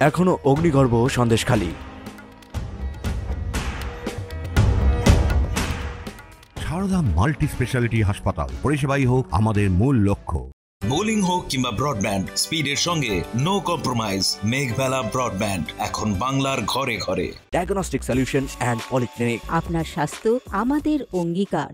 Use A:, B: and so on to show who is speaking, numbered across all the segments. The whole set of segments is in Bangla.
A: এখনো অগ্নিগর্ভ সন্দেশখালী।
B: সারদা মাল্টি স্পেশালিটি হাসপাতাল, পরিষেবাই হোক আমাদের মূল লক্ষ্য।
C: বোলিং হোক কিংবা ব্রডব্যান্ড, স্পিডের সঙ্গে নো কম্প্রোমাইজ। মেঘবেলা ব্রডব্যান্ড এখন বাংলার ঘরে ঘরে।
A: Diagnostic solution and polyclinic.
D: আপনার স্বাস্থ্য আমাদের অঙ্গীকার।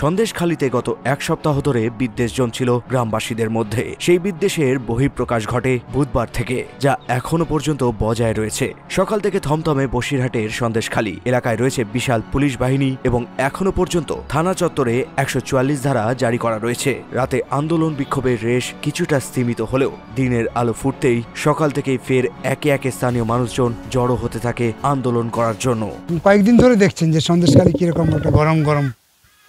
A: সন্দেশখালীতে গত এক সপ্তাহ ধরে বিদ্বেষ জমছিল গ্রামবাসীদের মধ্যে। সেই বিদ্বেষের বহিঃপ্রকাশ ঘটে বুধবার থেকে, যা এখনো পর্যন্ত বজায় রয়েছে। সকাল থেকে থমথমে বসিরহাটের সন্দেশখালী এলাকায় রয়েছে বিশাল পুলিশ বাহিনী এবং এখনো পর্যন্ত থানা চত্বরে 144 ধারা জারি করা রয়েছে। রাতে আন্দোলন বিক্ষোভের রেশ কিছুটা স্তীমিত হলেও দিনের আলো ফুটতেই সকাল থেকেই ফের একে একে স্থানীয় মানুষজন জড়ো হতে থাকে আন্দোলন করার জন্য।
E: কয়েকদিন ধরে দেখছেন যে সন্দেশখালী কিরকম একটা গরম গরম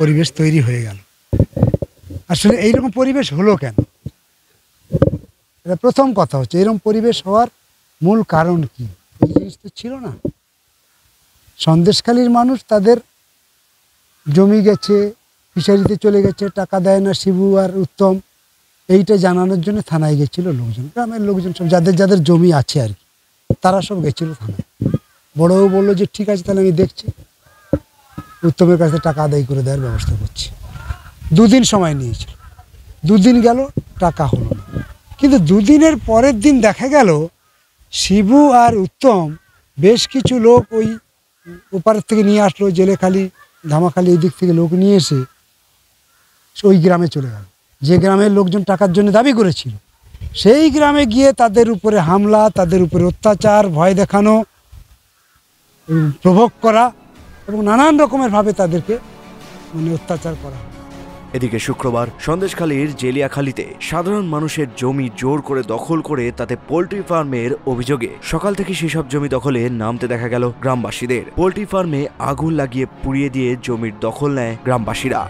E: পরিবেশ তৈরি হয়ে গেল। আসলে এইরকম পরিবেশ হলো কেন? এটা প্রথম কথা হচ্ছে, এরকম পরিবেশ হওয়ার মূল কারণ কি? এই জিনিস তো ছিল না। সন্দেশখালীর মানুষ তাদের জমি গেছে, ফিশারিতে চলে গেছে, টাকা দেয় না শিবু আর উত্তম, এইটা জানানোর জন্য থানায় গেছিল লোকজন, গ্রামের লোকজন সব, যাদের যাদের জমি আছে আর কি, তারা সব গেছিল থানায়। বড়ও বললো যে ঠিক আছে, তাহলে আমি দেখছি, উত্তমের কাছে টাকা আদায় করে দেওয়ার ব্যবস্থা করছি। 2 দিন সময় নিয়েছিল, 2 দিন গেল, টাকা হলো না। কিন্তু 2 দিনের পরের দিন দেখা গেল শিবু আর উত্তম বেশ কিছু লোক ওই ওপারের থেকে নিয়ে আসলো, জেলেখালি ধামাখালি এই দিক থেকে লোক নিয়ে এসে ওই গ্রামে চলে গেল। যে গ্রামের লোকজন টাকার জন্য দাবি করেছিল, সেই গ্রামে গিয়ে তাদের উপরে হামলা, তাদের উপরে অত্যাচার, ভয় দেখানো, প্রভোগ করা এবং নানান রকমের ভাবে তাদেরকে অত্যাচার করা।
A: এদিকে শুক্রবার সন্দেশখালীর জেলিয়াখালীতে সাধারণ মানুষের জমি জোর করে দখল করে তাতে পোল্ট্রি ফার্মের অভিযোগে সকাল থেকে সেসব জমি দখলে নামতে দেখা গেল গ্রামবাসীদের। পোল্ট্রি ফার্মে আগুন লাগিয়ে পুড়িয়ে দিয়ে জমির দখল নেয় গ্রামবাসীরা।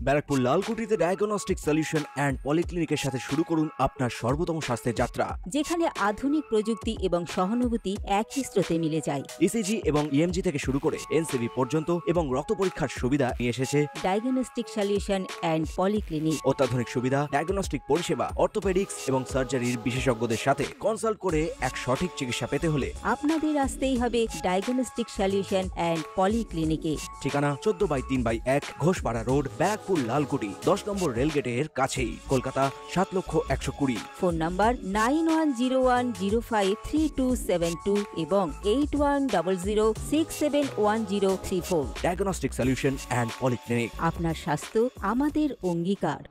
A: ব্যারাকপুর লালকুটিতে ডায়াগনস্টিক সলিউশন অ্যান্ড পলিক্লিনিকের সাথে শুরু করুন আপনার সর্বোত্তম স্বাস্থ্যের যাত্রা,
D: যেখানে আধুনিক প্রযুক্তি এবং সহানুভূতি একই স্রোতে মিলে যায়।
A: ইসিজি এবং ইএমজি থেকে শুরু করে এনসিবি পর্যন্ত এবং রক্ত পরীক্ষার সুবিধা নিয়ে এসেছে
D: ডায়াগনস্টিক সলিউশন অ্যান্ড পলিক্লিনিক।
A: অত্যাধুনিক সুবিধা, ডায়াগনস্টিক পরিষেবা, অর্থোপেডিক্স এবং সার্জারির বিশেষজ্ঞদের সাথে কনসাল্ট করে এক সঠিক চিকিৎসা পেতে হলে
D: আপনাদের আসতেই হবে ডায়াগনস্টিক সলিউশন অ্যান্ড পলিক্লিনিকে।
A: ঠিকানা 14/3/1 ঘোষপাড়া রোড, ব্যারাকপুর লালকুটি, 10 নম্বর রেলগেটের কাছেই, কলকাতা 7,120,000।
D: ফোন নাম্বার 9101053272 এবং 8100671034।
A: Diagnostic solution and polyclinic.
D: আপনার স্বাস্থ্য আমাদের অঙ্গীকার।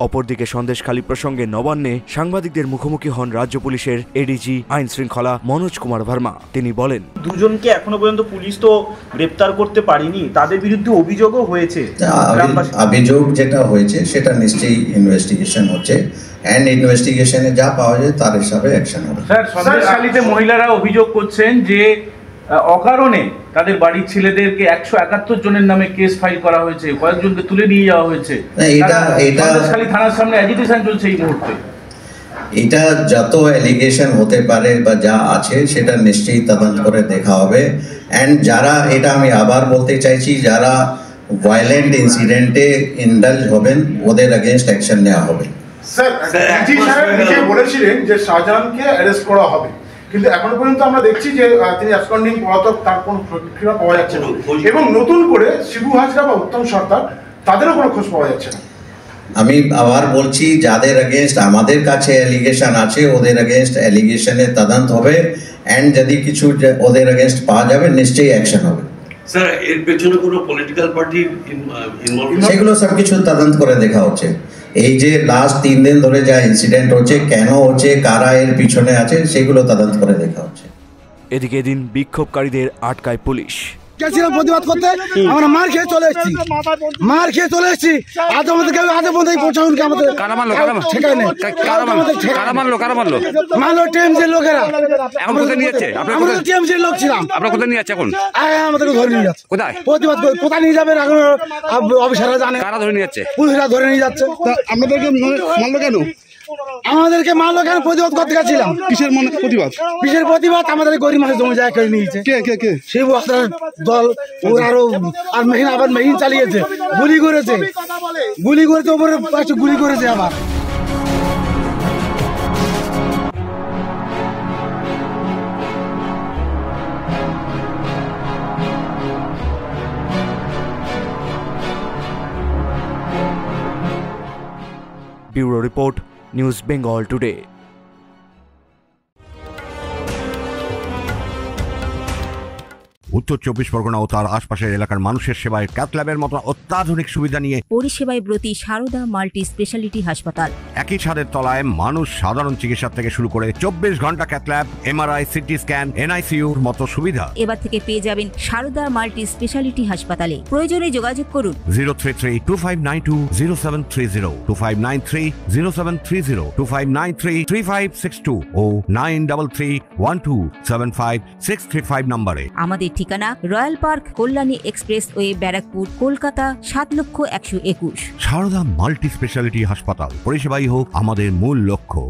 A: অপরদিকে সন্দেশখালী প্রসঙ্গে নবান্নে সাংবাদিকদের মুখোমুখি হন রাজ্য পুলিশের এডিজি আইন শৃঙ্খলা মনোজ কুমার ভার্মা। তিনি বলেন,
F: দুজনকে এখনো পর্যন্ত পুলিশ তো গ্রেপ্তার করতে পারেনি, তাদের বিরুদ্ধে অভিযোগও হয়েছে।
G: অভিযোগ যেটা হয়েছে সেটা নিশ্চয়ই ইনভেস্টিগেশন হচ্ছে, এন্ড ইনভেস্টিগেশনে যা পাওয়া যায় তার হিসাবে অ্যাকশন হবে।
F: স্যার, সন্দেশখালীতে মহিলারা অভিযোগ করছেন যে অকারণে তাদের বাড়ির ছেলেদেরকে 171 জনের নামে কেস ফাইল করা হয়েছে, কয়েকজনকে তুলে নিয়ে যাওয়া হয়েছে। সন্দেশখালী থানার সামনে অ্যাজিটেশন চলছে এই মুহূর্তে।
G: এটা যত অ্যালিগেশন হতে পারে বা যা আছে সেটা নিশ্চয়ই তদন্ত করে দেখা হবে। অ্যান্ড যারা, এটা আমি আবার বলতে চাইছি, যারা ভায়োলেন্ট ইনসিডেন্টে ইনডালজ হবেন ওদের এগেইনস্ট অ্যাকশন নেওয়া হবে।
H: স্যার, ডিজি সাহেব নিজে বলেছিলেন যে শাহজাহানকে অ্যারেস্ট করা হবে, কিন্তু এখনো পর্যন্ত আমরা দেখছি যে তিনি অ্যাবসকন্ডিং পলাতক, তার কোনো প্রতিক্রিয়া পাওয়া যাচ্ছে না। এবং নতুন করে শিবু হাজরা বা উত্তম সরকার, তাদেরও কোনো খোঁজ পাওয়া যাচ্ছে না।
G: আমি আবার বলছি, যাদের এগেইনস্ট আমাদের কাছে অ্যালিগেশন আছে ওদের এগেইনস্ট অ্যালিগেশনে তদন্ত হবে, অ্যান্ড যদি কিছু ওদের এগেইনস্ট পাওয়া যাবে নিশ্চয়ই অ্যাকশন হবে।
I: স্যার, এর পেছনে কোনো পলিটিক্যাল পার্টি ইনভলভ?
G: সেগুলো সব কিছু তদন্ত করে দেখা হচ্ছে। এই যে লাস্ট 3 দিন ধরে যা ইনসিডেন্ট হচ্ছে, কেন হচ্ছে, কারা এর পিছনে আছে, সেগুলো তদন্ত করে দেখা হচ্ছে।
A: এদিকে এদিন বিক্ষোভকারীদের আটকায় পুলিশ।
E: গেছিলাম প্রতিবাদ করতে, আমরা মার খেয়ে চলে এসেছি, আজ আমাদের কেউ আগে পর্যন্ত পৌঁছাউন, আমাদের মারলো টিএমসির লোকেরা।
I: এখন কোথায় নিয়ে যাচ্ছে?
E: আমরা টিএমসির লোক ছিলাম।
I: আপনারা কোথায় নিয়ে যাচ্ছে এখন?
E: আমাদেরকে ধরে নিয়ে যাচ্ছে।
I: কোথায়
E: প্রতিবাদ করে কোথায় নিয়ে যাবেন এখন অফিসাররা জানে।
I: কারা ধরে নিয়ে যাচ্ছে?
E: পুলিশরা ধরে নিয়ে যাচ্ছে।
H: আমাদেরকে মারলো কেন?
J: আমাদেরকে মারলো কেন? প্রতিবাদ করতে গেছিলাম।
K: কিসের মনে প্রতিবাদ?
J: কিসের প্রতিবাদ? আমাদের গরিব মানুষের জমি জায়গা করে নিয়েছে।
K: কে
J: শিবু হাসনার দল আর মেহিন চালিয়েছে, গুলি করেছে ওপরে গুলি করেছে আবার।
A: Bureau report, news Bengal today.
B: উত্তর 24 পরগনা ও তার আশপাশের এলাকার মানুষের সেবায় ক্যাথ ল্যাবের মতো অত্যাধুনিক সুবিধা নিয়ে
D: পরিষেবায় ব্রতী সারদা মাল্টি স্পেশালিটি হাসপাতাল।
B: একই ছাদের তলায় মানুষ সাধারণ চিকিৎসা থেকে শুরু করে 24 ঘন্টা cath lab, MRI, CT scan, এনআইসিইউর মতো সুবিধা
D: এবার থেকে পেয়ে যাবেন সারদা মাল্টি স্পেশালিটি হাসপাতালে। প্রয়োজনে যোগাযোগ করুন
B: 033-2592-0730, 2593-0730, 2593-3562 ও 9331275635 নম্বরে।
D: আমাদের ঠিকানা Royal Park, Kalyani expressway, Barrackpore, Kolkata 7,121,000।
B: Sarada multi speciality হাসপাতাল, পরিষেবাই হোক আমাদের মূল লক্ষ্য।